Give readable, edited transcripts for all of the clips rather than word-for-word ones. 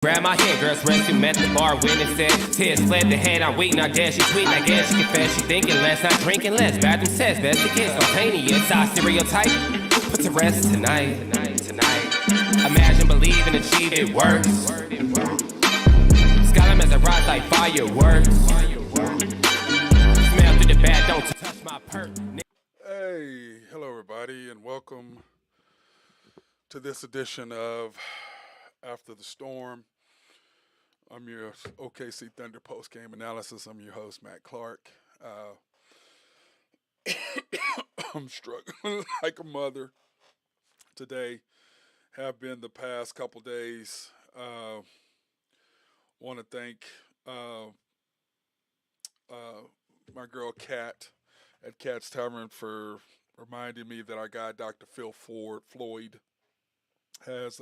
Grab my hand, girls rescue, met the bar, witness said tears fled the head, I'm waiting, I guess she's sweet, I guess she confess, she thinking less, not drinking less, bathroom says, best to kiss, spontaneous, I stereotype, put to rest tonight, imagine, believe, and achieve, it works, Skyline as I rise like fireworks, smell through the bad, don't touch my perk. Hey, hello everybody, and welcome to this edition of After the Storm. I'm your OKC Thunder post-game analysis. I'm your host, Matt Clark. I'm struggling like a mother today. Have been the past couple days. Want to thank my girl Kat at Kat's Tavern for reminding me that our guy Dr. Phil Floyd has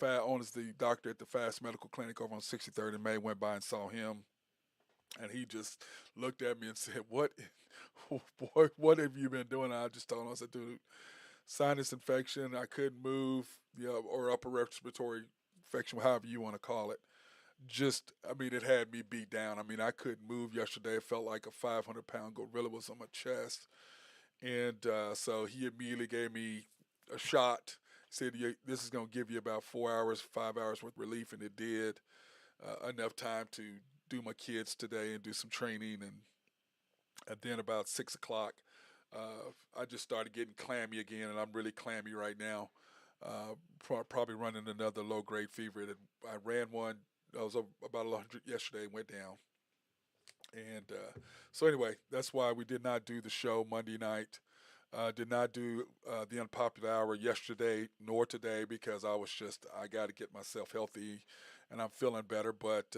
owns the doctor at the Fast Medical Clinic over on 63rd and May. Went by and saw him, and he just looked at me and said, "What, boy, what have you been doing?" And I just told him, I said, "Dude, sinus infection. I couldn't move, or upper respiratory infection, however you want to call it. It had me beat down. I couldn't move yesterday. It felt like a 500-pound gorilla was on my chest, and so he immediately gave me a shot." Said, "This is going to give you about 4 hours, 5 hours worth of relief," and it did. Enough time to do my kids today and do some training, and then about 6 o'clock, I just started getting clammy again, and I'm really clammy right now. Probably running another low-grade fever. I ran one. I was about 100 yesterday, went down. And so anyway, that's why we did not do the show Monday night. Did not do the unpopular hour yesterday nor today because I got to get myself healthy and I'm feeling better. But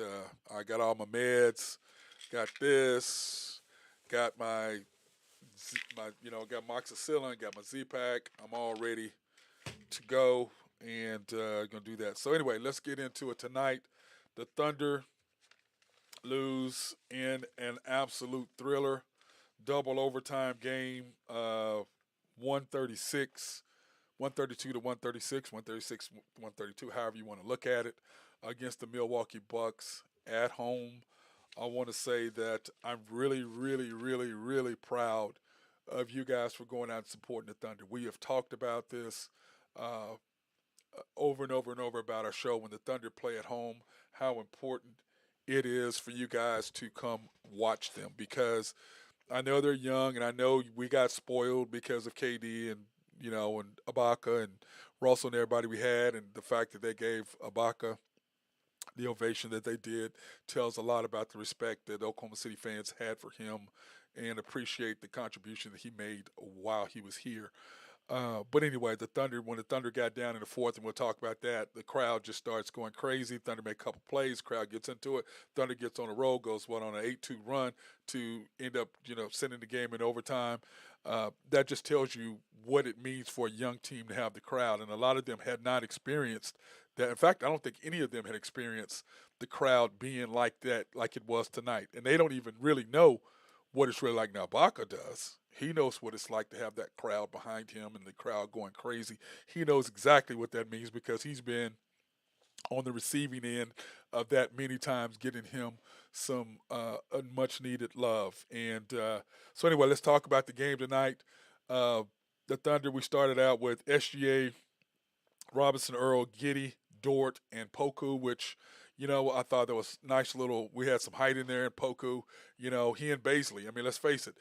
I got all my meds, got this, got got moxicillin, got my Z-Pack. I'm all ready to go and gonna do that. So anyway, let's get into it tonight. The Thunder lose in an absolute thriller. Double overtime game, 136, 132 to 136, 136, 132, however you want to look at it, against the Milwaukee Bucks at home. I want to say that I'm really, really, really, really proud of you guys for going out and supporting the Thunder. We have talked about this over and over and over about our show when the Thunder play at home, how important it is for you guys to come watch them because I know they're young, and I know we got spoiled because of KD and and Ibaka and Russell and everybody we had, and the fact that they gave Ibaka the ovation that they did tells a lot about the respect that Oklahoma City fans had for him and appreciate the contribution that he made while he was here. But anyway, when the Thunder got down in the fourth, and we'll talk about that, the crowd just starts going crazy. Thunder make a couple plays, crowd gets into it. Thunder gets on a roll, goes on an 8-2 run to end up, sending the game in overtime. That just tells you what it means for a young team to have the crowd, and a lot of them had not experienced that. In fact, I don't think any of them had experienced the crowd being like that, like it was tonight, and they don't even really know what it's really like. Now, Ibaka does. He knows what it's like to have that crowd behind him and the crowd going crazy. He knows exactly what that means because he's been on the receiving end of that many times, getting him some much needed love. And so anyway, let's talk about the game tonight. The Thunder, we started out with SGA, Robinson, Earl, Giddey, Dort, and Poku, which I thought that was nice we had some height in there in Poku, he and Baisley. Let's face it,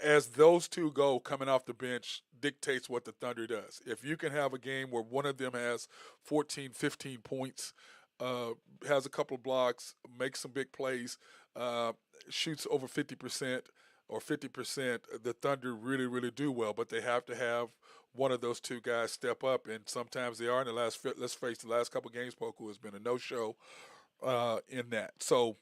as those two go coming off the bench dictates what the Thunder does. If you can have a game where one of them has 14, 15 points, has a couple of blocks, makes some big plays, shoots over 50% or 50%, the Thunder really, really do well, but they have to have one of those two guys step up, and sometimes they are. In let's face the last couple of games, Poku has been a no-show in that. So,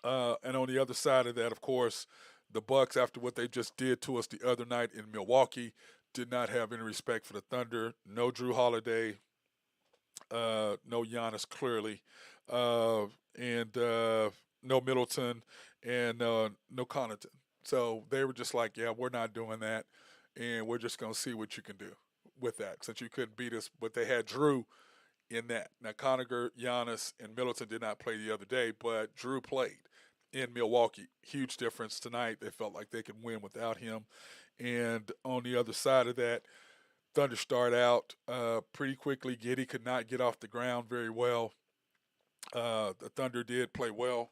and on the other side of that, of course, the Bucks, after what they just did to us the other night in Milwaukee, did not have any respect for the Thunder. No Drew Holiday, no Giannis clearly, and no Middleton, and no Connaughton. So they were just like, yeah, we're not doing that, and we're just going to see what you can do with that since you couldn't beat us. But they had Drew in that. Now, Conacher, Giannis, and Middleton did not play the other day, but Drew played in Milwaukee. Huge difference tonight. They felt like they could win without him. And on the other side of that, Thunder start out pretty quickly. Giddey could not get off the ground very well. The Thunder did play well,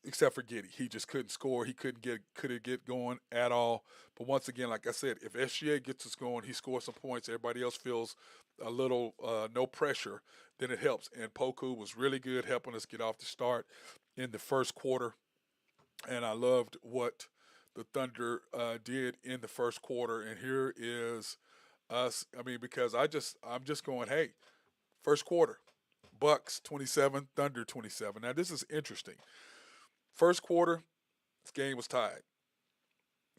except for Giddey. He just couldn't score. He couldn't get going at all. But once again, like I said, if SGA gets us going, he scores some points. Everybody else feels a little no pressure. Then it helps. And Poku was really good helping us get off the start in the first quarter. And I loved what the Thunder did in the first quarter. And here is us. I mean, because I'm just going, hey, first quarter, Bucks 27, Thunder 27. Now this is interesting. First quarter, this game was tied.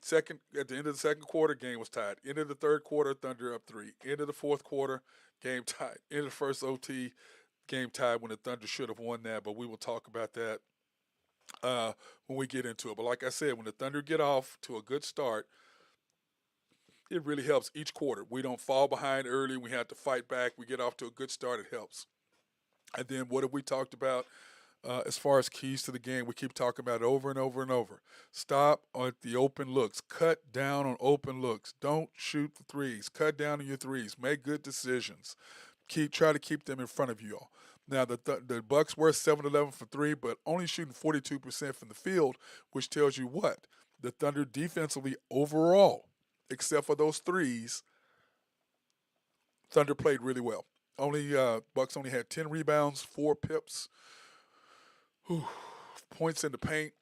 Second, at the end of the second quarter, game was tied. End of the third quarter, Thunder up 3. End of the fourth quarter, game tied. End of the first OT, game tied when the Thunder should have won that. But we will talk about that when we get into it. But like I said, when the Thunder get off to a good start, it really helps each quarter. We don't fall behind early. We have to fight back. We get off to a good start. It helps. And then what have we talked about as far as keys to the game? We keep talking about it over and over and over. Stop at the open looks. Cut down on open looks. Don't shoot the threes. Cut down on your threes. Make good decisions. Try to keep them in front of you all. Now, the Bucks were 7-11 for 3, but only shooting 42% from the field, which tells you what? The Thunder defensively overall, except for those threes, Thunder played really well. Bucks only had 10 rebounds, 4 pips, points in the paint,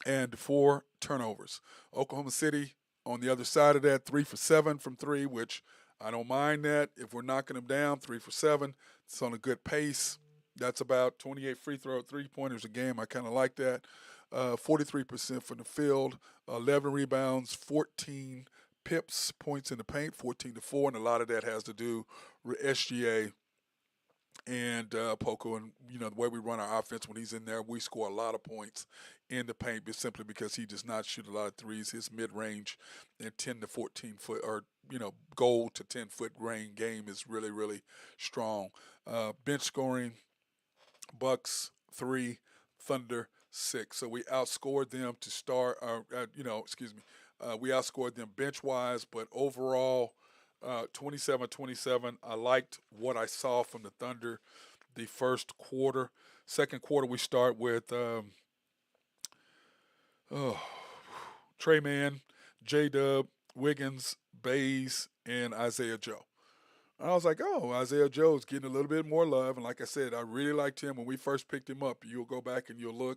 and 4 turnovers. Oklahoma City on the other side of that, 3 for 7 from 3, which I don't mind that. If we're knocking them down, 3 for 7, it's on a good pace. That's about 28 three-pointers a game. I kind of like that. 43% from the field, 11 rebounds, 14 pips, points in the paint, 14-4, and a lot of that has to do with SGA and Poco, and the way we run our offense when he's in there, we score a lot of points in the paint, but simply because he does not shoot a lot of threes. His mid-range and 10 to 14 foot, or goal to 10-foot range game is really, really strong. Bench scoring, Bucks 3, Thunder 6. So we outscored them to start. We outscored them bench-wise, but overall, 27-27. I liked what I saw from the Thunder the first quarter. Second quarter, we start with Trey Mann, J-Dub, Wiggins, Bays, and Isaiah Joe. I was like, Isaiah Joe's getting a little bit more love. And like I said, I really liked him when we first picked him up. You'll go back and you'll look,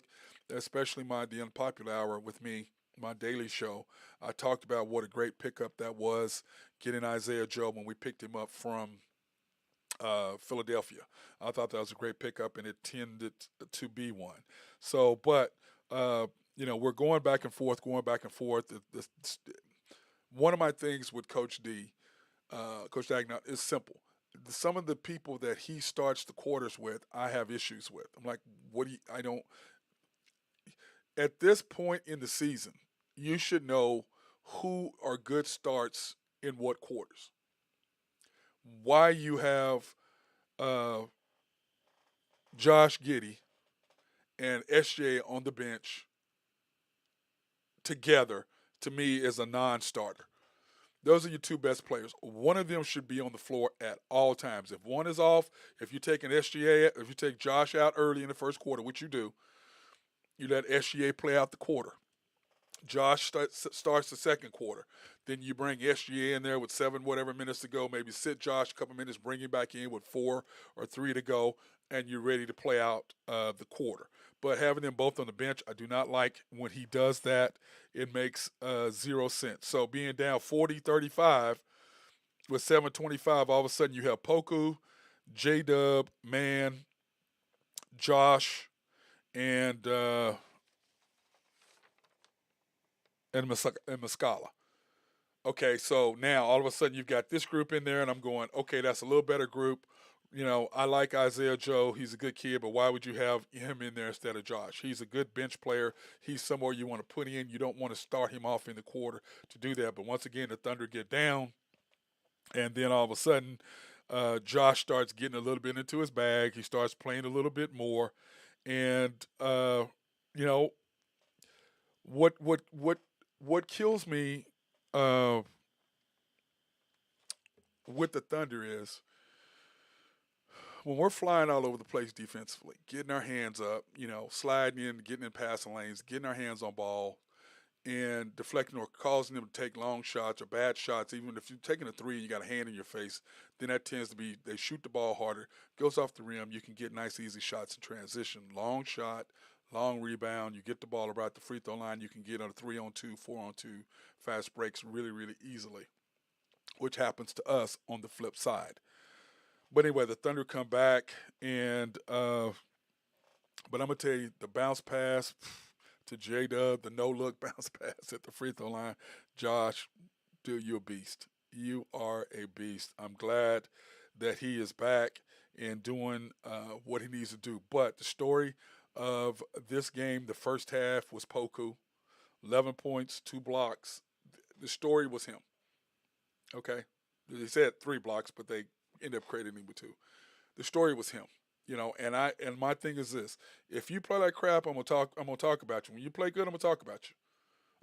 especially the Unpopular Hour with me, my daily show. I talked about what a great pickup that was, getting Isaiah Joe when we picked him up from Philadelphia. I thought that was a great pickup, and it tended to be one. So, but, we're going back and forth. One of my things with Coach Dagnall, is simple. Some of the people that he starts the quarters with, I have issues with. I'm like, at this point in the season, you should know who are good starts in what quarters. Why you have Josh Giddey and SJ on the bench together, to me, is a non-starter. Those are your 2 best players. One of them should be on the floor at all times. If one is off, if you take Josh out early in the first quarter, which you do, you let SGA play out the quarter. Josh starts the second quarter. Then you bring SGA in there with 7 minutes to go. Maybe sit Josh a couple minutes, bring him back in with 4 or 3 to go, and you're ready to play out the quarter. But having them both on the bench, I do not like when he does that. It makes 0 sense. So being down 40-35 with 7:25, all of a sudden you have Poku, J-Dub, Mann, Josh, and Muscala. Okay, so now all of a sudden you've got this group in there, and I'm going, okay, that's a little better group. I like Isaiah Joe. He's a good kid, but why would you have him in there instead of Josh? He's a good bench player. He's somewhere you want to put in. You don't want to start him off in the quarter to do that. But once again, the Thunder get down, and then all of a sudden Josh starts getting a little bit into his bag. He starts playing a little bit more, and you know what what what what kills me uh, with the Thunder is when we're flying all over the place defensively, getting our hands up, sliding in, getting in passing lanes, getting our hands on ball, and deflecting or causing them to take long shots or bad shots. Even if you're taking a three and you got a hand in your face, then that tends to be they shoot the ball harder, goes off the rim. You can get nice, easy shots in transition. Long shot, long rebound. You get the ball about the free throw line. You can get on a 3-on-2, 4-on-2, fast breaks really, really easily, which happens to us on the flip side. But anyway, the Thunder come back, and but I'm gonna tell you the bounce pass to J Dub, the no look bounce pass at the free throw line. Josh, dude, you're a beast. You are a beast. I'm glad that he is back and doing what he needs to do. But the story of this game, the first half was Poku, 11 points, 2 blocks. The story was him. Okay, they said 3 blocks, but they ended up crediting him with 2. The story was him. And my thing is this: if you play like crap, I'm gonna talk about you. When you play good, I'm gonna talk about you.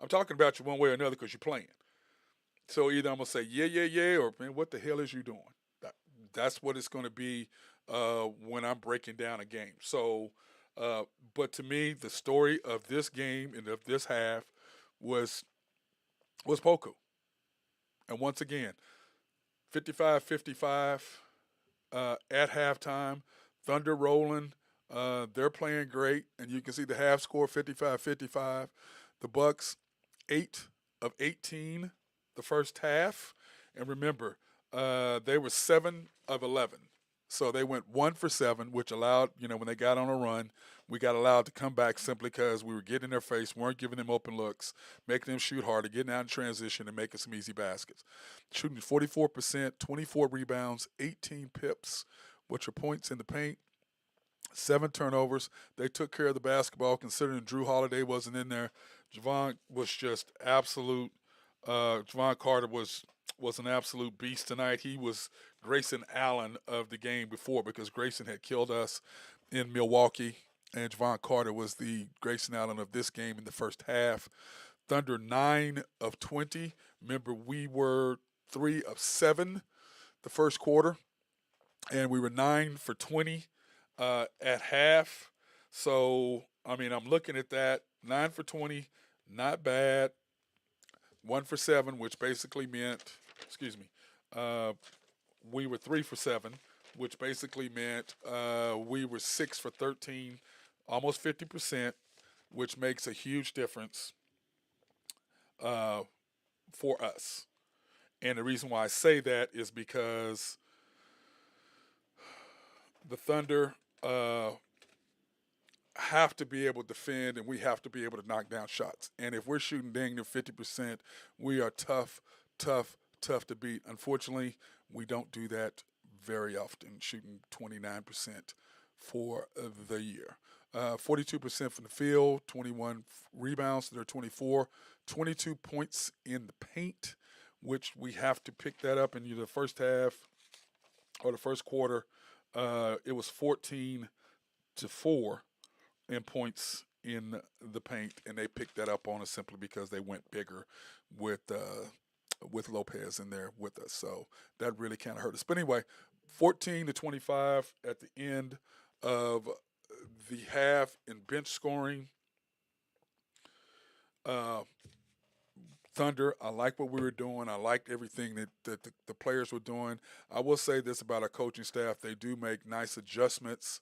I'm talking about you one way or another because you're playing. So either I'm gonna say yeah, or man, what the hell is you doing? That's what it's gonna be when I'm breaking down a game. So, but to me, the story of this game and of this half was Poku. And once again, 55-55 at halftime. Thunder rolling. They're playing great, and you can see the half score 55-55. The Bucks 8 of 18 the first half, and remember they were 7 of 11, so they went 1 for 7, which allowed when they got on a run, we got allowed to come back simply because we were getting in their face, weren't giving them open looks, making them shoot harder, getting out in transition, and making some easy baskets. Shooting 44%, 24 rebounds, 18 pips, which are points in the paint, 7 turnovers. They took care of the basketball considering Drew Holiday wasn't in there. Javon was just absolute. Javon Carter was an absolute beast tonight. He was Grayson Allen of the game before because Grayson had killed us in Milwaukee, and Javon Carter was the Grayson Allen of this game in the first half. Thunder 9 of 20. Remember, we were 3 of 7 the first quarter, and we were 9 for 20 at half. So, I'm looking at that. 9 for 20, not bad. 1 for 7, which basically meant, we were 3 for 7, which basically meant we were 6 for 13, almost 50%, which makes a huge difference for us. And the reason why I say that is because the Thunder have to be able to defend, and we have to be able to knock down shots. And if we're shooting dang near 50%, we are tough to beat. Unfortunately, we don't do that very often, shooting 29% for the year. 42% from the field, 21 rebounds, they're 24, 22 points in the paint, which we have to pick that up in either the first half or the first quarter. It was 14-4 in points in the paint, and they picked that up on us simply because they went bigger with Lopez in there with us. So that really kind of hurt us. But anyway, 14-25 at the end of the half in bench scoring. Thunder, I like what we were doing. I liked everything that the players were doing. I will say this about our coaching staff. They do make nice adjustments.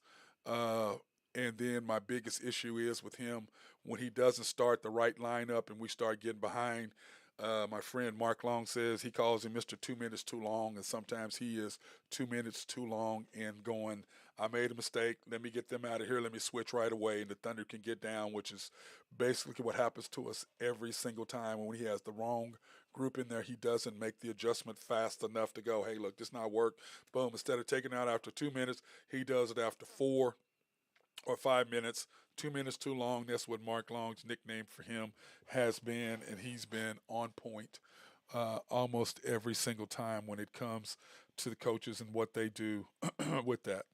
And then my biggest issue is with him when he doesn't start the right lineup and we start getting behind. My friend Mark Long says he calls him Mr. 2 minutes too long, and sometimes he is 2 minutes too long and going, I made a mistake. Let me get them out of here. Let me switch right away. And the Thunder can get down, which is basically what happens to us every single time. When he has the wrong group in there, he doesn't make the adjustment fast enough to go, hey, look, this not work. Boom. Instead of taking it out after 2 minutes, he does it after 4 or 5 minutes. 2 minutes too long. That's what Mark Long's nickname for him has been, and he's been on point almost every single time when it comes to the coaches and what they do with that.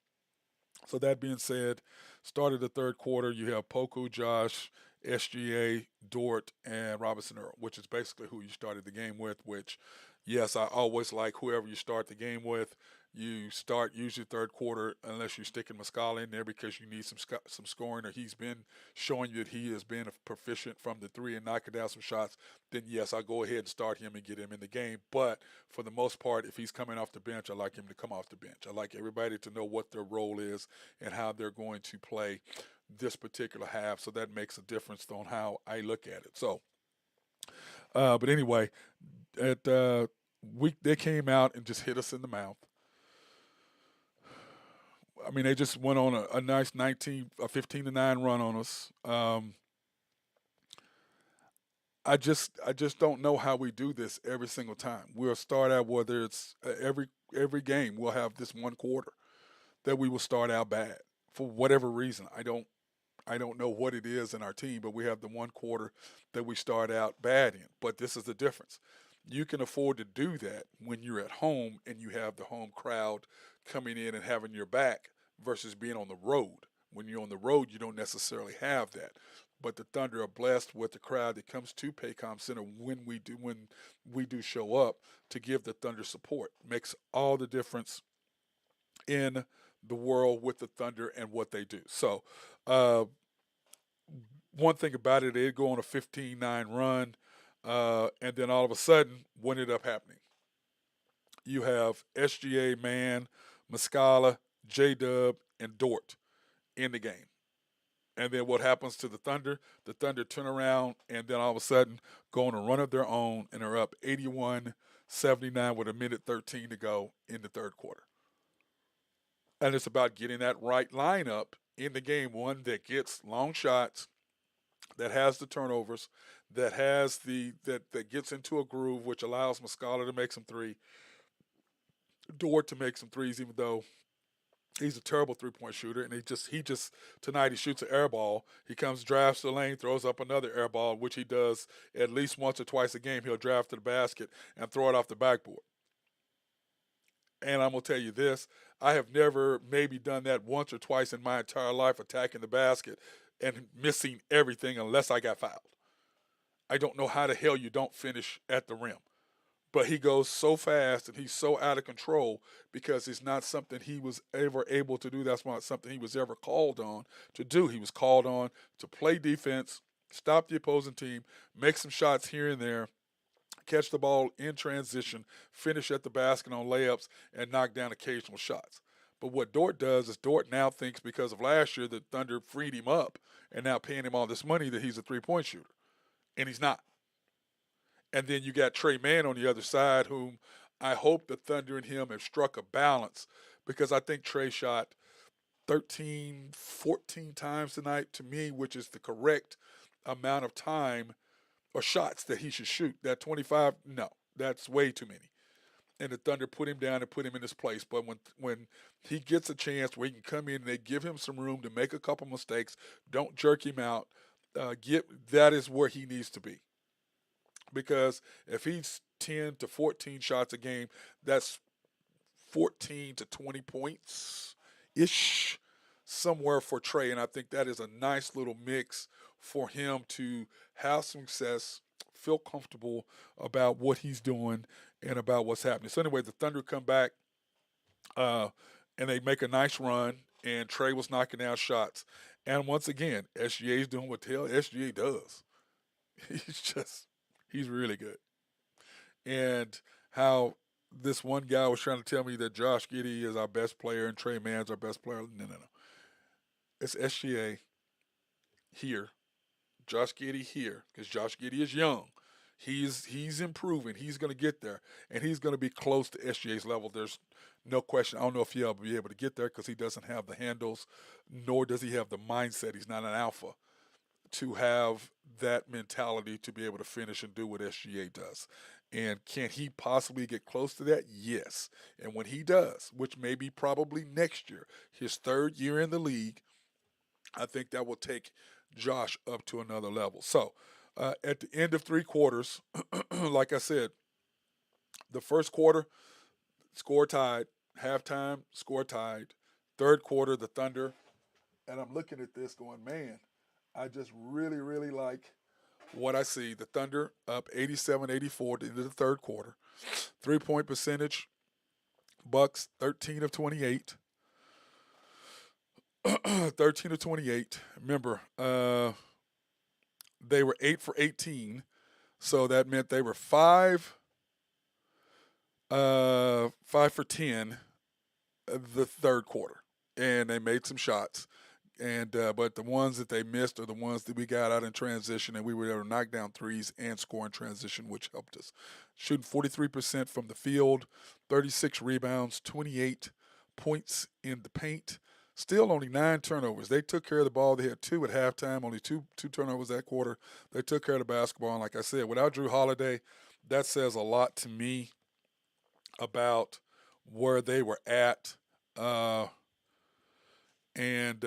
So that being said, started the third quarter. You have Poku, Josh, SGA, Dort, and Robinson Earl, which is basically who you started the game with. Which, yes, I always like whoever you start the game with. You start usually third quarter unless you're sticking Muscala in there because you need some scoring, or he's been showing you that he has been proficient from the three and knocking down some shots. Then yes, I'll go ahead and start him and get him in the game. But for the most part, if he's coming off the bench, I like him to come off the bench. I like everybody to know what their role is and how they're going to play this particular half. So that makes a difference on how I look at it. So, but anyway, at week they came out and just hit us in the mouth. I mean, they just went on a nice 15-9 run on us. I just don't know how we do this every single time. We'll start out whether it's every game we'll have this one quarter that we will start out bad for whatever reason. I don't know what it is in our team, but we have the one quarter that we start out bad in. But this is the difference. You can afford to do that when you're at home and you have the home crowd coming in and having your back versus being on the road. When you're on the road, you don't necessarily have that. But the Thunder are blessed with the crowd that comes to Paycom Center when we do show up to give the Thunder support. Makes all the difference in the world with the Thunder and what they do. So, uh, one thing about it, they go on a 15-9 run, and then all of a sudden, what ended up happening? You have SGA, Man, Muscala, J Dub, and Dort in the game. And then what happens to the Thunder? The Thunder turn around and then all of a sudden go on a run of their own and are up 81-79 with a minute 13 to go in the third quarter. And it's about getting that right lineup in the game, one that gets long shots, that has the turnovers, that gets into a groove, which allows Muscala to make some three, Dort to make some threes, even though he's a terrible 3-point shooter. And he just tonight he shoots an air ball. He comes, drives to the lane, throws up another air ball, which he does at least once or twice a game. He'll drive to the basket and throw it off the backboard. And I'm gonna tell you this: I have never maybe done that once or twice in my entire life, attacking the basket and missing everything unless I got fouled. I don't know how the hell you don't finish at the rim. But he goes so fast and he's so out of control because it's not something he was ever able to do. That's not something he was ever called on to do. He was called on to play defense, stop the opposing team, make some shots here and there, catch the ball in transition, finish at the basket on layups, and knock down occasional shots. But what Dort does is Dort now thinks because of last year that Thunder freed him up and now paying him all this money that he's a 3-point shooter. And he's not. And then you got Trey Mann on the other side, whom I hope the Thunder and him have struck a balance because I think Trey shot 13, 14 times tonight to me, which is the correct amount of time or shots that he should shoot. That 25, no, that's way too many. And the Thunder put him down and put him in his place. But when he gets a chance where he can come in and they give him some room to make a couple mistakes, don't jerk him out. That is where he needs to be. Because if he's 10 to 14 shots a game, that's 14 to 20 points ish somewhere for Trey. And I think that is a nice little mix for him to have some success, feel comfortable about what he's doing and about what's happening. So anyway, the Thunder come back uh, and they make a nice run, and Trey was knocking down shots. And once again, SGA is doing what the hell SGA does. He's really good. And how this one guy was trying to tell me that Josh Giddey is our best player and Trey Mann's our best player. No, no, no. It's SGA here, Josh Giddey here, because Josh Giddey is young. He's improving. He's going to get there, and he's going to be close to SGA's level. There's no question. I don't know if he'll be able to get there because he doesn't have the handles, nor does he have the mindset. He's not an alpha to have that mentality to be able to finish and do what SGA does. And can he possibly get close to that? Yes. And when he does, which may be probably next year, his third year in the league, I think that will take Josh up to another level. So at the end of three quarters, like I said, the first quarter, score tied. Halftime, score tied. Third quarter, the Thunder. And I'm looking at this going, man, I just really, really like what I see. The Thunder up 87-84 at the end of the third quarter. 3-point percentage, Bucks 13 of 28. 13 of 28. Remember, they were 8 for 18. So that meant they were 5 for 10 the third quarter. And they made some shots. And but the ones that they missed are the ones that we got out in transition, and we were able to knock down threes and score in transition, which helped us. Shooting 43% from the field, 36 rebounds, 28 points in the paint. Still only 9 turnovers. They took care of the ball. They had 2 at halftime, only two turnovers that quarter. They took care of the basketball. And like I said, without Drew Holiday, that says a lot to me about where they were at. And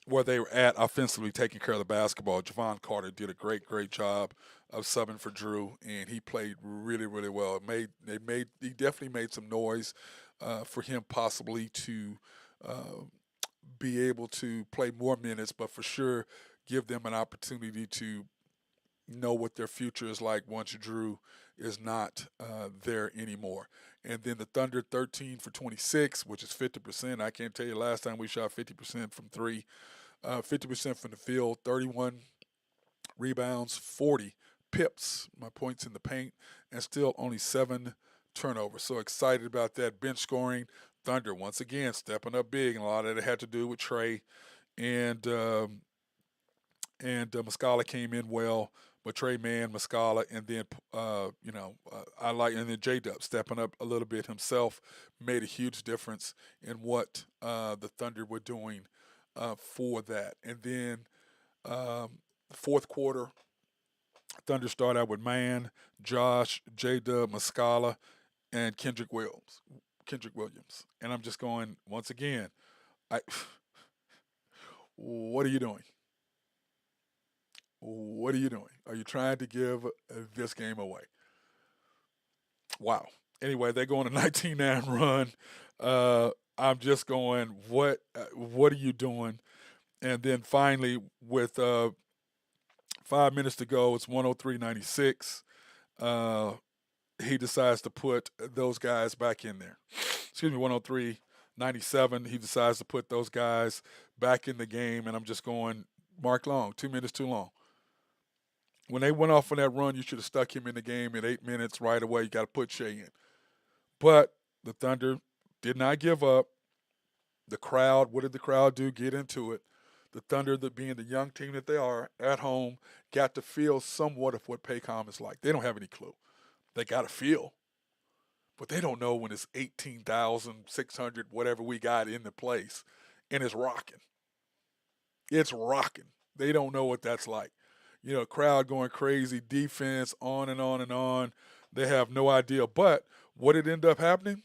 where they were at offensively, taking care of the basketball. Javon Carter did a great job of subbing for Drew, and he played really, really well. He definitely made some noise for him possibly to be able to play more minutes, but for sure give them an opportunity to know what their future is like once Drew is not there anymore. And then the Thunder 13 for 26, which is 50%. I can't tell you last time we shot 50% from three, 50% from the field, 31 rebounds, 40 pips, my points in the paint, and still only 7 turnovers. So excited about that. Bench scoring, Thunder once again stepping up big, and a lot of it had to do with Trey and Muscala came in well, but Trey Mann, Muscala, and then and then J Dub stepping up a little bit himself made a huge difference in what the Thunder were doing for that. And then fourth quarter, Thunder started out with Mann, Josh, J Dub, Muscala, and Kendrick Williams. And I'm just going once again, I what are you doing? What are you doing? Are you trying to give this game away? Wow. Anyway, they go on a 19-9 run. I'm just going, what are you doing? And then finally, with 5 minutes to go, it's 103-96. He decides to put those guys back in there. Excuse me, 103-97. He decides to put those guys back in the game, and I'm just going, Mark Long, 2 minutes too long. When they went off on that run, you should have stuck him in the game in 8 minutes right away. You got to put Shea in. But the Thunder did not give up. The crowd, what did the crowd do? Get into it. The Thunder, being the young team that they are at home, got to feel somewhat of what Paycom is like. They don't have any clue. They got to feel. But they don't know when it's 18,600, whatever we got in the place, and it's rocking. It's rocking. They don't know what that's like. Crowd going crazy, defense, on and on and on. They have no idea. But what did end up happening?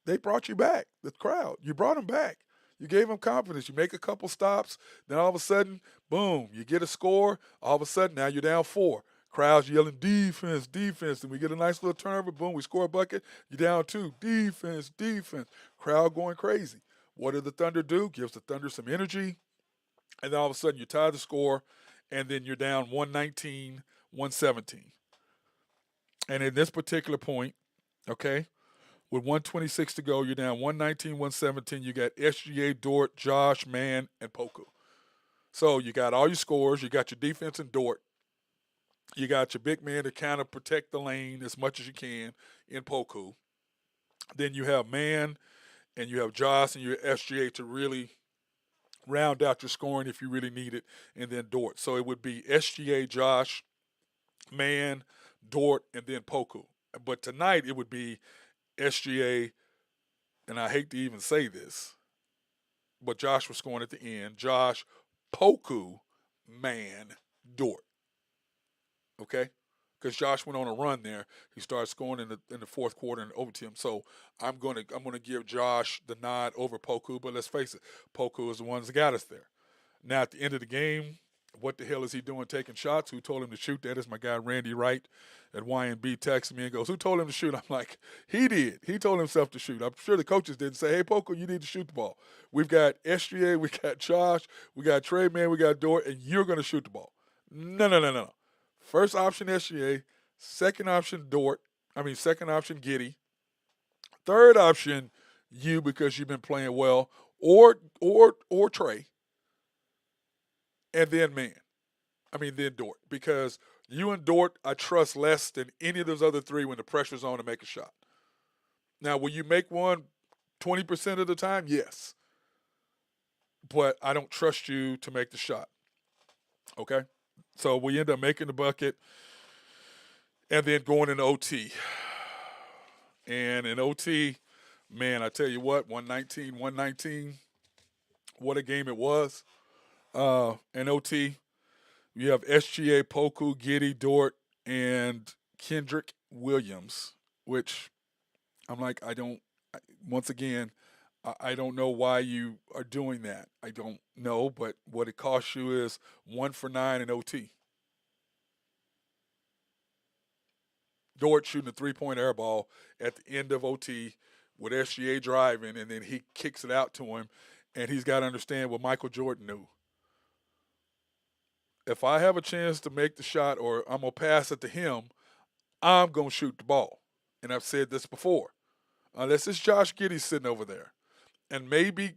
They brought you back, the crowd. You brought them back. You gave them confidence. You make a couple stops, then all of a sudden, boom, you get a score. All of a sudden, now you're down 4. Crowd's yelling, defense, defense. And we get a nice little turnover, boom, we score a bucket. You're down 2. Defense, defense. Crowd going crazy. What did the Thunder do? Gives the Thunder some energy. And then all of a sudden, you tie the score. And then you're down 119, 117. And in this particular point, okay, with 126 to go, you're down 119, 117. You got SGA, Dort, Josh, Mann, and Poku. So you got all your scores. You got your defense and Dort. You got your big man to kind of protect the lane as much as you can in Poku. Then you have Mann, and you have Josh, and your SGA to really round out your scoring if you really need it, and then Dort. So it would be SGA, Josh, Mann, Dort, and then Poku. But tonight it would be SGA, and I hate to even say this, but Josh was scoring at the end. Josh, Poku, Mann, Dort. Okay? Because Josh went on a run there. He started scoring in the fourth quarter and overtime. So I'm gonna give Josh the nod over Poku, but let's face it, Poku is the one that got us there. Now at the end of the game, What the hell is he doing taking shots? Who told him to shoot? That is my guy Randy Wright at YNB texts me and goes, who told him to shoot? I'm like, he did. He told himself to shoot. I'm sure the coaches didn't say, hey, Poco, you need to shoot the ball. We've got SGA, we got Josh, we got Trey Man, we got Dort, and you're going to shoot the ball. No, no, no, no, no. First option SGA, second option second option Giddy, third option you because you've been playing well, or Trey, and then then Dort, because you and Dort I trust less than any of those other three when the pressure's on to make a shot. Now, will you make one 20% of the time? Yes. But I don't trust you to make the shot. Okay? So we end up making the bucket and then going into OT. And in OT, man, I tell you what, 119, what a game it was. In OT, you have SGA, Poku, Giddy, Dort, and Kendrick Williams, which I'm like, once again, I don't know why you are doing that. I don't know, but what it costs you is 1 for 9 in OT. Dort shooting a three-point air ball at the end of OT with SGA driving, and then he kicks it out to him, and he's got to understand what Michael Jordan knew. If I have a chance to make the shot or I'm going to pass it to him, I'm going to shoot the ball. And I've said this before. Unless it's Josh Giddey sitting over there, and maybe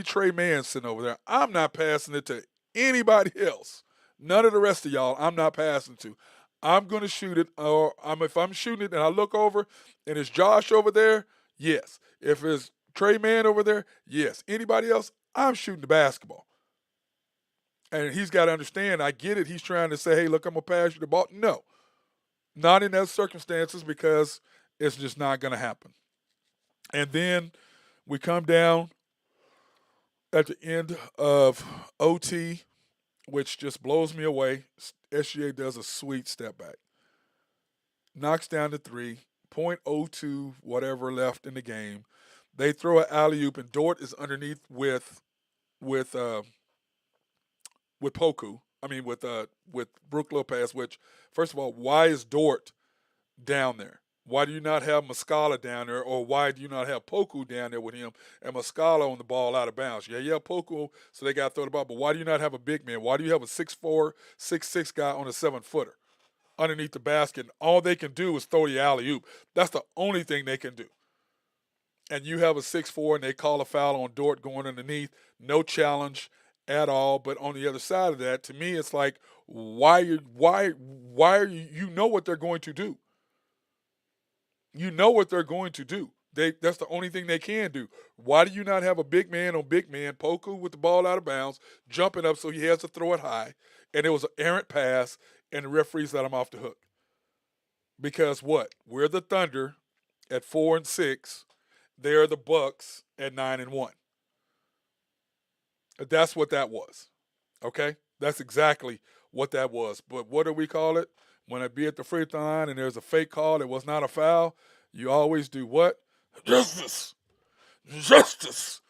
Trey Mann sitting over there, I'm not passing it to anybody else. None of the rest of y'all I'm not passing to. I'm going to shoot it, or if I'm shooting it and I look over and it's Josh over there, yes. If it's Trey Mann over there, yes. Anybody else, I'm shooting the basketball. And he's got to understand, I get it. He's trying to say, hey, look, I'm going to pass you the ball. No, not in those circumstances, because it's just not going to happen. And then we come down at the end of OT, which just blows me away. SGA does a sweet step back. Knocks down to 3, .02 whatever left in the game. They throw an alley-oop, and Dort is underneath with Poku. With Brook Lopez, which, first of all, why is Dort down there? Why do you not have Muscala down there, or why do you not have Poku down there with him and Muscala on the ball out of bounds? Yeah, Poku, so they got to throw the ball, but why do you not have a big man? Why do you have a 6'4", 6'6" guy on a 7-footer underneath the basket? And all they can do is throw the alley-oop. That's the only thing they can do. And you have a 6'4", and they call a foul on Dort going underneath. No challenge at all. But on the other side of that, to me, it's like, why are you know what they're going to do. You know what they're going to do. That's the only thing they can do. Why do you not have a big man on big man, Poku with the ball out of bounds, jumping up so he has to throw it high, and it was an errant pass, and the referees let him off the hook? Because what? We're the Thunder at 4-6. They're the Bucks at 9-1. That's what that was. Okay? That's exactly what that was. But what do we call it? When I be at the free throw line and there's a fake call that was not a foul, you always do what? Justice. Justice.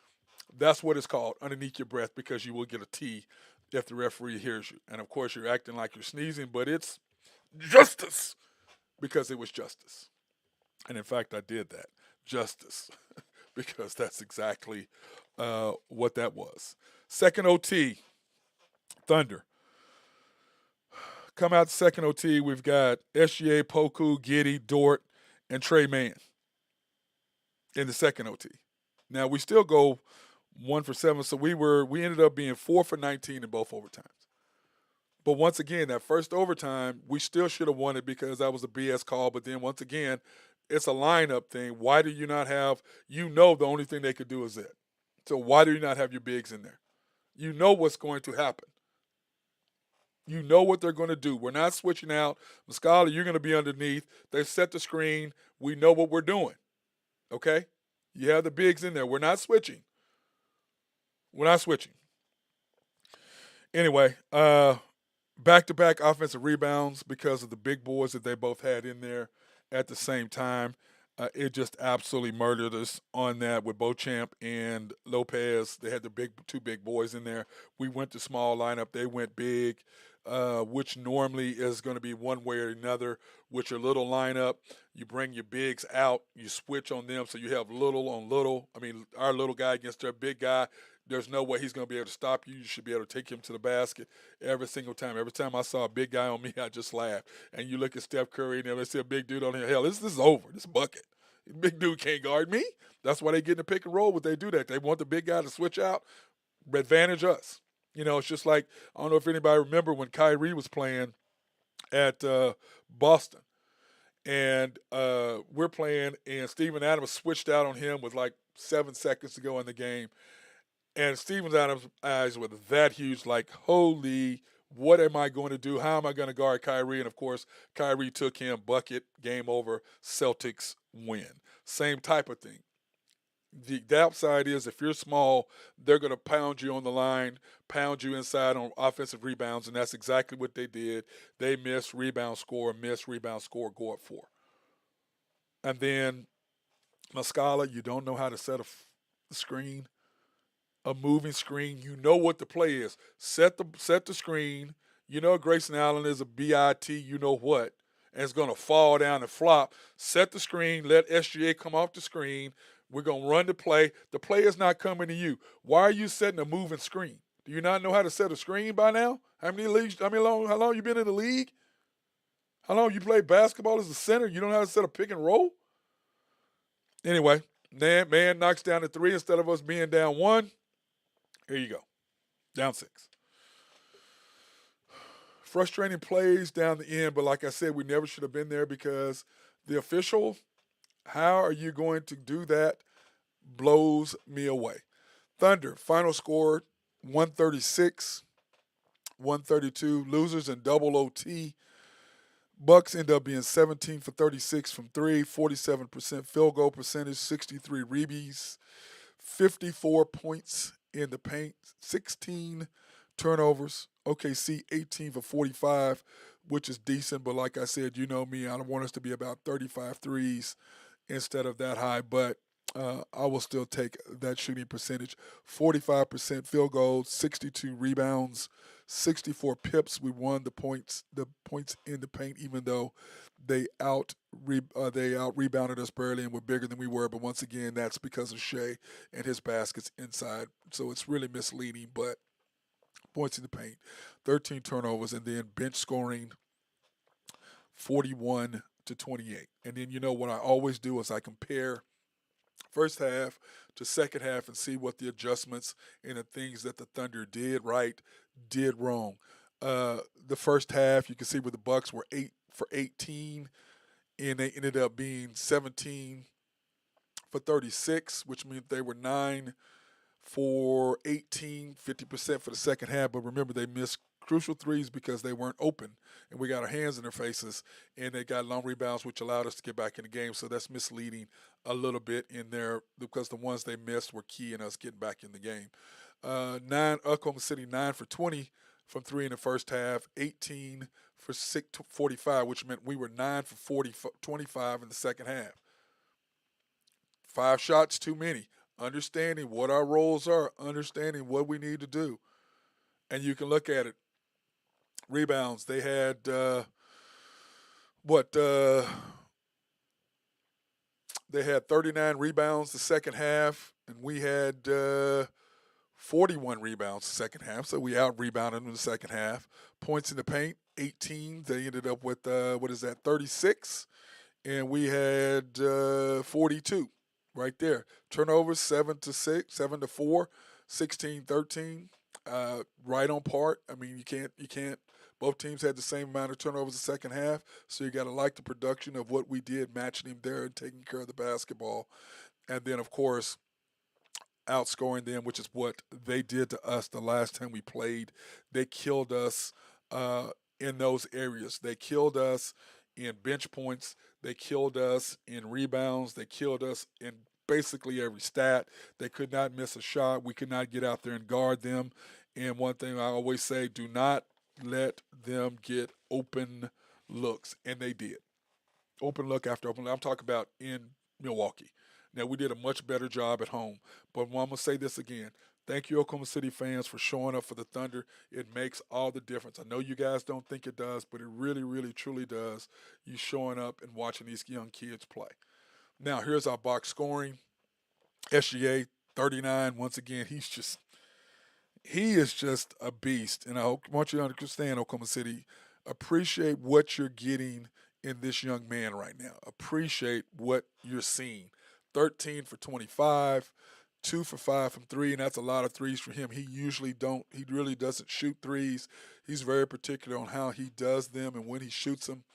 That's what it's called, underneath your breath, because you will get a T if the referee hears you. And, of course, you're acting like you're sneezing, but it's justice, because it was justice. And, in fact, I did that. Justice. Because that's exactly what that was. Second OT, Thunder. Come out the second OT, we've got SGA, Poku, Giddy, Dort, and Trey Mann in the second OT. Now, we still go 1 for 7, so we ended up being 4 for 19 in both overtimes. But once again, that first overtime, we still should have won it because that was a BS call. But then once again, it's a lineup thing. Why do you not have, the only thing they could do is it. So why do you not have your bigs in there? You know what's going to happen. You know what they're going to do. We're not switching out. Muscala, you're going to be underneath. They've set the screen. We know what we're doing. Okay? You have the bigs in there. We're not switching. Anyway, back-to-back offensive rebounds because of the big boys that they both had in there at the same time. It just absolutely murdered us on that with Beauchamp and Lopez. They had the two big boys in there. We went to small lineup. They went big, which normally is going to be one way or another. With your little lineup, you bring your bigs out. You switch on them, so you have little on little. I mean, our little guy against their big guy. There's no way he's going to be able to stop you. You should be able to take him to the basket every single time. Every time I saw a big guy on me, I just laughed. And you look at Steph Curry and they see a big dude on him. Hell, this is over. This bucket. Big dude can't guard me. That's why they get in the pick and roll. But they do that. They want the big guy to switch out, advantage us. It's just like, I don't know if anybody remember when Kyrie was playing at Boston. And we're playing, and Steven Adams switched out on him with like 7 seconds to go in the game. And Steven Adams' eyes were that huge, like, holy, what am I going to do? How am I going to guard Kyrie? And, of course, Kyrie took him, bucket, game over, Celtics win. Same type of thing. The downside is if you're small, they're going to pound you on the line, pound you inside on offensive rebounds, and that's exactly what they did. They missed, rebound, score, go up 4. And then Muscala, you don't know how to set a screen. A moving screen, you know what the play is. Set the screen. You know Grayson Allen is a BIT, you know what, and it's going to fall down and flop. Set the screen, let SGA come off the screen. We're going to run the play. The play is not coming to you. Why are you setting a moving screen? Do you not know how to set a screen by now? How long you been in the league? How long you played basketball as a center? You don't know how to set a pick and roll? Anyway, man knocks down the 3 instead of us being down 1. Here you go. Down 6. Frustrating plays down the end, but like I said, we never should have been there because the official, how are you going to do that, blows me away. Thunder, final score 136, 132. Losers in double OT. Bucks end up being 17 for 36 from 3, 47% field goal percentage, 63 rebounds, 54 points in the paint, 16 turnovers. OKC 18 for 45, which is decent. But like I said, you know me, I don't want us to be about 35 threes instead of that high. But I will still take that shooting percentage. 45% field goals, 62 rebounds, 64 pips. We won the points in the paint, even though they out rebounded us barely and were bigger than we were. But once again, that's because of Shea and his baskets inside. So it's really misleading. But points in the paint, 13 turnovers, and then bench scoring 41 to 28. And then what I always do is I compare first half to second half and see what the adjustments and the things that the Thunder did right, did wrong. The first half, you can see where the Bucks were 8 for 18, and they ended up being 17 for 36, which means they were 9 for 18, 50% for the second half. But remember, they missed crucial threes because they weren't open, and we got our hands in their faces, and they got long rebounds, which allowed us to get back in the game. So that's misleading a little bit in there because the ones they missed were key in us getting back in the game. Oklahoma City 9 for 20 from 3 in the first half, 18 for 45, which meant we were 9 for 25 in the second half. 5 shots too many. Understanding what our roles are, understanding what we need to do. And you can look at it. Rebounds, they had, they had 39 rebounds the second half, and we had 41 rebounds the second half, so we out-rebounded them in the second half. Points in the paint, 18. They ended up with, 36, and we had 42 right there. Turnovers, 7 to 4, 16-13. Right on part. I mean, you can't. Both teams had the same amount of turnovers the second half, so you got to like the production of what we did, matching him there and taking care of the basketball. And then, of course, outscoring them, which is what they did to us the last time we played. They killed us in those areas. They killed us in bench points. They killed us in rebounds. They killed us in basically every stat. They could not miss a shot. We could not get out there and guard them. And one thing I always say, do not let them get open looks. And they did. Open look after open look. I'm talking about in Milwaukee. Now, we did a much better job at home. But I'm going to say this again. Thank you, Oklahoma City fans, for showing up for the Thunder. It makes all the difference. I know you guys don't think it does, but it really, really, truly does. You showing up and watching these young kids play. Now, here's our box scoring. SGA, 39. Once again, he is just a beast. And want you to understand, Oklahoma City, appreciate what you're getting in this young man right now. Appreciate what you're seeing. 13 for 25, 2 for 5 from 3, and that's a lot of threes for him. He really doesn't shoot threes. He's very particular on how he does them and when he shoots them.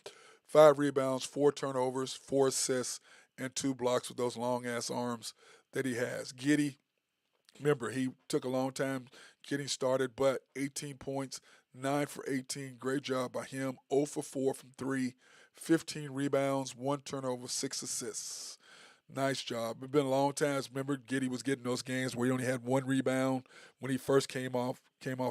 5 rebounds, 4 turnovers, 4 assists, and 2 blocks with those long ass arms that he has. Giddy, remember, he took a long time getting started, but 18 points, 9 for 18. Great job by him. 0 for 4 from 3, 15 rebounds, 1 turnover, 6 assists. Nice job. It's been a long time. Remember, Giddy was getting those games where he only had 1 rebound when he first came off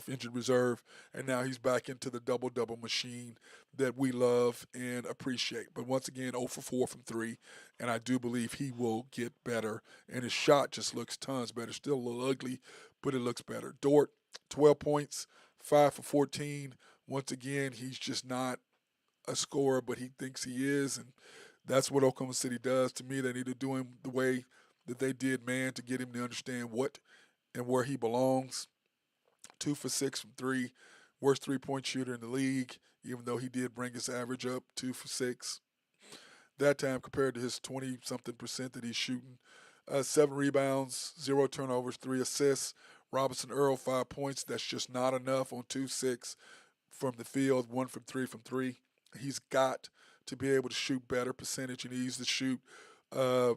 injured reserve, and now he's back into the double-double machine that we love and appreciate. But once again, 0 for 4 from 3, and I do believe he will get better, and his shot just looks tons better. Still a little ugly, but it looks better. Dort, 12 points, 5 for 14. Once again, he's just not a scorer, but he thinks he is, and that's what Oklahoma City does. To me, they need to do him the way that they did man to get him to understand what and where he belongs. 2 for 6 from 3, worst three-point shooter in the league, even though he did bring his average up, 2 for 6. That time compared to his 20-something% that he's shooting. 7 rebounds, 0 turnovers, 3 assists. Robinson Earl, 5 points. That's just not enough on 2-6 from the field, 1 from 3 from 3. He's got to be able to shoot better percentage. He needs to shoot. I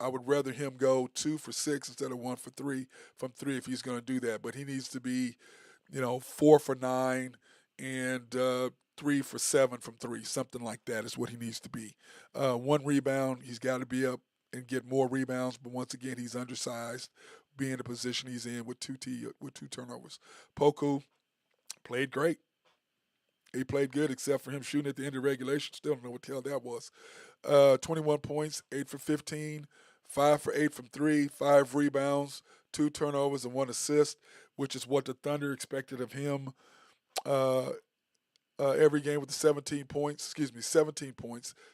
would rather him go 2 for 6 instead of 1 for 3 from 3 if he's going to do that. But he needs to be, 4 for 9 and 3 for 7 from 3, something like that is what he needs to be. 1 rebound, he's got to be up and get more rebounds. But once again, he's undersized, being the position he's in with 2 turnovers. Poku played great. He played good except for him shooting at the end of regulation. Still don't know what the hell that was. 21 points, 8 for 15, 5 for 8 from 3, 5 rebounds, 2 turnovers, and 1 assist, which is what the Thunder expected of him every game with the 17 points,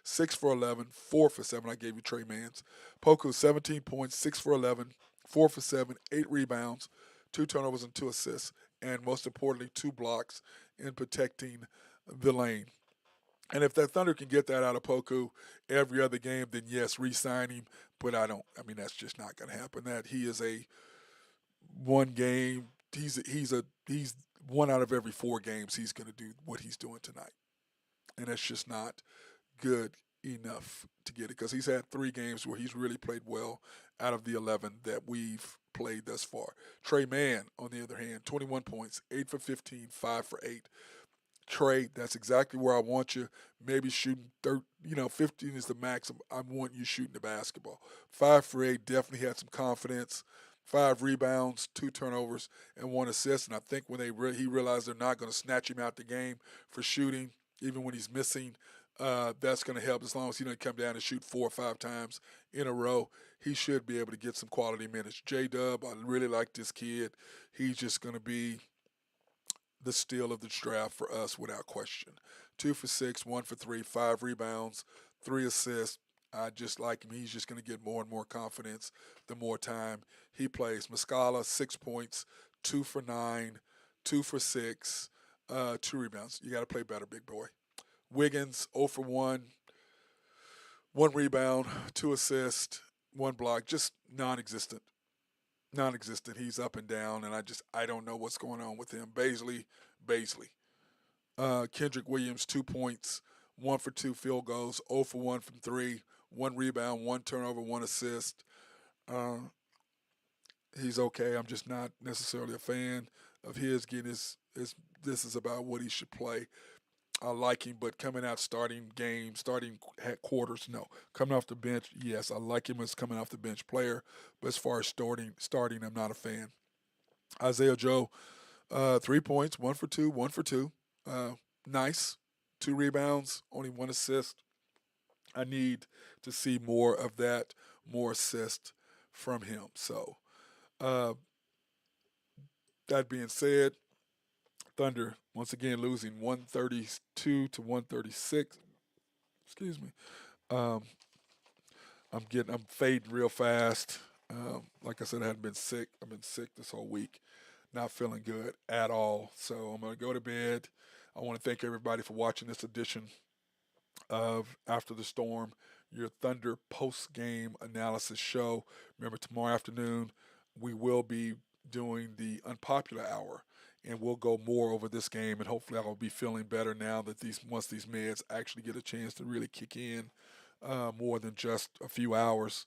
6 for 11, 4 for 7. I gave you Trey Mans. Poku, 17 points, 6 for 11, 4 for 7, 8 rebounds, 2 turnovers, and 2 assists. And most importantly, 2 blocks in protecting the lane. And if that Thunder can get that out of Poku every other game, then yes, re-sign him. But that's just not going to happen. That he is a one game. He's 1 out of every 4 games he's going to do what he's doing tonight, and that's just not good enough to get it because he's had 3 games where he's really played well out of the 11 that we've played thus far. Trey Mann, on the other hand, 21 points, 8 for 15, 5 for 8. Trey, that's exactly where I want you. Maybe shooting 15 is the max. I want you shooting the basketball. 5 for 8, definitely had some confidence. 5 rebounds, 2 turnovers, and 1 assist. And I think when he realized they're not going to snatch him out the game for shooting, even when he's missing, that's going to help. As long as he doesn't come down and shoot 4 or 5 times in a row, he should be able to get some quality minutes. J-Dub, I really like this kid. He's just going to be the steal of the draft for us without question. 2 for 6, 1 for 3, 5 rebounds, 3 assists. I just like him. He's just going to get more and more confidence the more time he plays. Muscala, 6 points, 2 for 9, 2 for 6, 2 rebounds. You got to play better, big boy. Wiggins, 0 for 1, 1 rebound, 2 assists, 1 block. Just non-existent. He's up and down, and I don't know what's going on with him. Baisley. Kendrick Williams, 2 points, 1 for 2 field goals, 0 for 1 from 3, 1 rebound, 1 turnover, 1 assist. He's okay. I'm just not necessarily a fan of his getting this is about what he should play. I like him, but coming out starting quarters, no. Coming off the bench, yes, I like him as coming off the bench player, but as far as starting, I'm not a fan. Isaiah Joe, 3 points, 1 for 2, 1 for 2. Nice. 2 rebounds, only 1 assist. I need to see more of that, more assist from him. So, uh, that being said, Thunder once again losing 132 to 136. Excuse me. Um, I'm fading real fast. Like I said, I hadn't been sick. I've been sick this whole week, not feeling good at all. So I'm gonna go to bed. I want to thank everybody for watching this edition of After the Storm, your Thunder post game analysis show. Remember, tomorrow afternoon, we will be doing the unpopular hour. And we'll go more over this game, and hopefully, I'll be feeling better now that once these meds actually get a chance to really kick in, more than just a few hours.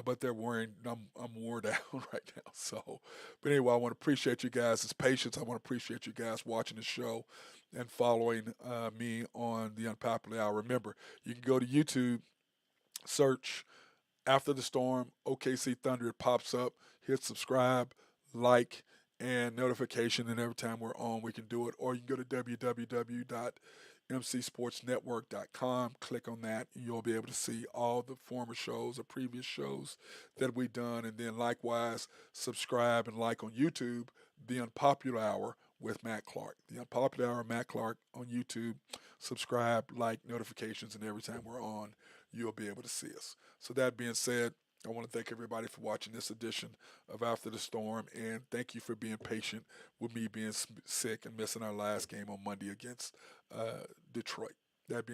But they're worrying. I'm worn down right now. So, but anyway, I want to appreciate you guys' patience. I want to appreciate you guys watching the show and following me on the Unpopular Hour. Remember, you can go to YouTube, search After the Storm, OKC Thunder. It pops up. Hit subscribe, like, and notification. And every time we're on, we can do it. Or you can go to www.mcsportsnetwork.com. Click on that, and you'll be able to see all the former shows or previous shows that we've done. And then likewise, subscribe and like on YouTube, The Unpopular Hour with Matt Clark. The Unpopular Hour, Matt Clark on YouTube. Subscribe, like, notifications, and every time we're on, you'll be able to see us. So that being said, I want to thank everybody for watching this edition of After the Storm, and thank you for being patient with me being sick and missing our last game on Monday against Detroit. That being